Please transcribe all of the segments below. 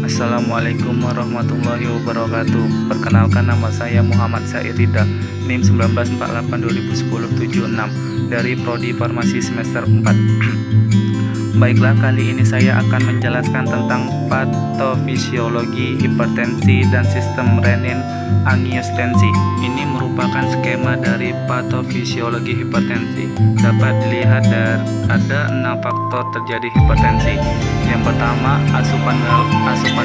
Assalamualaikum warahmatullahi wabarakatuh. Perkenalkan, nama saya Muhammad Said Rida, NIM 1948201076 dari Prodi Farmasi semester 4. Baiklah, kali ini saya akan menjelaskan tentang patofisiologi hipertensi dan sistem renin-angiostensi. Ini merupakan skema dari patofisiologi hipertensi. Dapat dilihat dari ada 6 faktor terjadi hipertensi. Yang pertama, asupan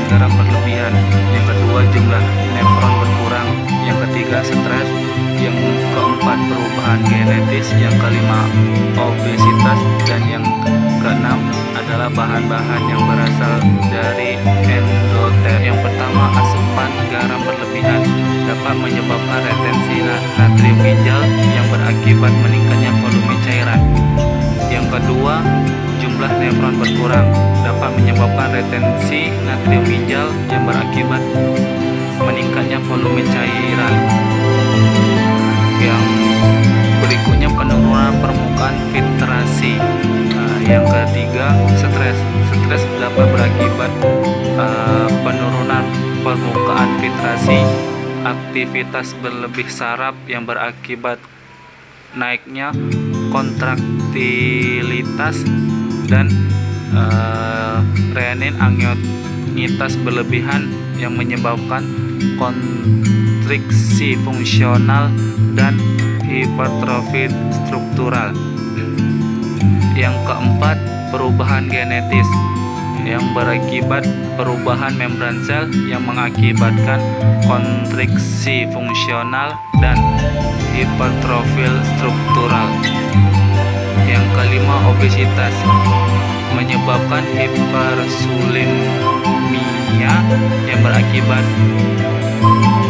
garam berlebihan. Yang kedua, jumlah nefron berkurang. Yang ketiga, stres. Yang keempat, perubahan genetis. Yang kelima, obesitas. Dan yang keenam adalah bahan-bahan yang berasal dari endotel. Yang pertama, asupan garam berlebihan dapat menyebabkan retensi natrium ginjal yang berakibat meningkatnya volume cairan. Yang kedua, jumlah nefron berkurang dapat menyebabkan retensi natrium ginjal yang berakibat meningkatnya volume cairan. Yang berikutnya, penurunan permukaan filtrasi. Yang ketiga, stres. Stres dapat berakibat penurunan permukaan filtrasi, aktivitas berlebih saraf yang berakibat naiknya kontraktilitas, dan renin angiotensitas berlebihan yang menyebabkan kontriksi fungsional dan hipertrofi struktural. Yang keempat, perubahan genetis yang berakibat perubahan membran sel yang mengakibatkan kontriksi fungsional dan hipertrofi struktural. Yang kelima, obesitas menyebabkan hipersulimia yang berakibat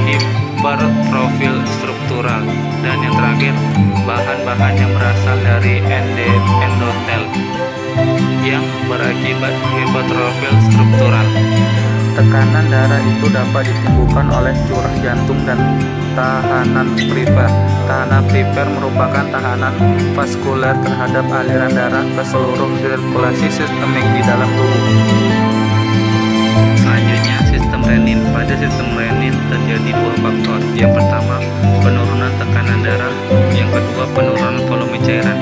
hipertrofi struktural. Dan yang terakhir, bahan-bahan yang berasal dari endotel yang berakibat hipertrofi struktural. Tekanan darah itu dapat ditimbulkan oleh curah jantung dan tahanan perifer. Tahanan perifer merupakan tahanan vaskuler terhadap aliran darah ke seluruh sirkulasi sistemik di dalam tubuh. Selanjutnya, sistem renin. Pada sistem renin terjadi 2 faktor. Yang pertama, penurunan tekanan darah. Yang kedua, penurunan volume cairan.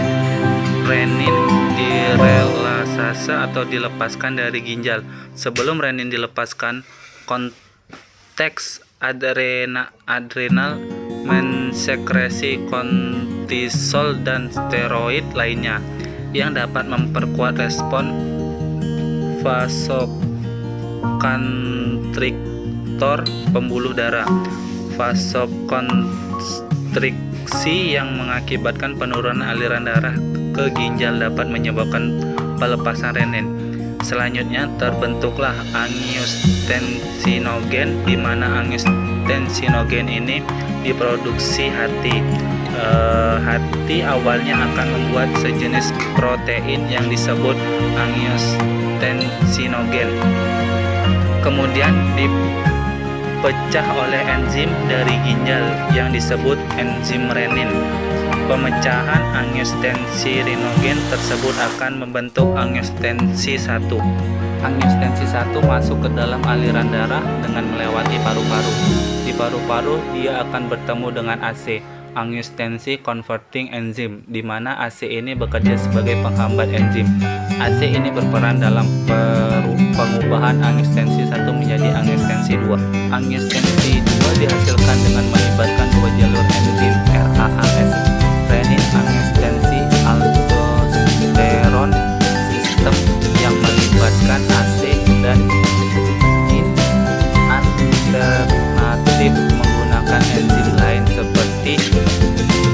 Renin direlasase atau dilepaskan dari ginjal. Sebelum renin dilepaskan, konteks adrenal mensekresi kortisol dan steroid lainnya yang dapat memperkuat respon vasokonstriktor pembuluh darah. Vasokonstriksi yang mengakibatkan penurunan aliran darah ke ginjal dapat menyebabkan pelepasan renin. Selanjutnya, terbentuklah angiotensinogen, di mana angiotensinogen ini diproduksi hati. Hati awalnya akan membuat sejenis protein yang disebut angiotensinogen. Kemudian dipecah oleh enzim dari ginjal yang disebut enzim renin. Pemecahan angiotensinogen tersebut akan membentuk angiotensi 1. Angiotensi 1 masuk ke dalam aliran darah dengan melewati paru-paru. Di paru-paru dia akan bertemu dengan AC, angiotensin converting enzyme, di mana AC ini bekerja sebagai penghambat enzim. AC ini berperan dalam pengubahan angiotensin 1 menjadi angiotensin 2. Angiotensin 2 dihasilkan dengan melibatkan 2 jalur enzim RAAS, renin angiotensin aldosteron sistem, yang melibatkan AC, dan alternatif menggunakan enzim lain seperti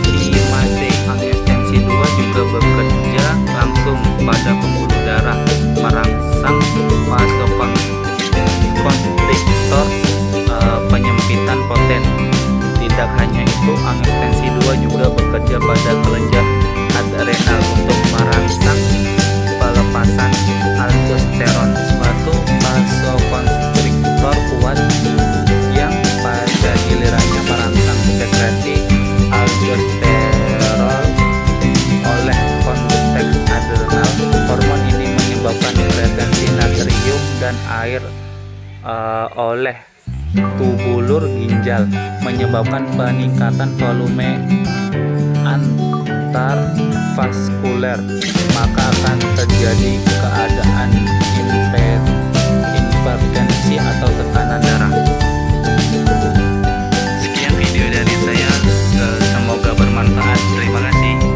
timase. Angiotensin 2 juga bekerja langsung pada pembuluh darah, merangsang vasokonstriktor penyempitan poten. Tidak hanya itu, angiotensin 2 juga bekerja pada kelenjar adrenal untuk merangsang pelepasan aldosteron, suatu vasokonstriktor kuat yang pada gilirannya merangsang sekresi aldosterol oleh konteks adrenal. Hormon ini menyebabkan retensi natrium dan air oleh tubulur ginjal menyebabkan peningkatan volume antarvaskuler, maka akan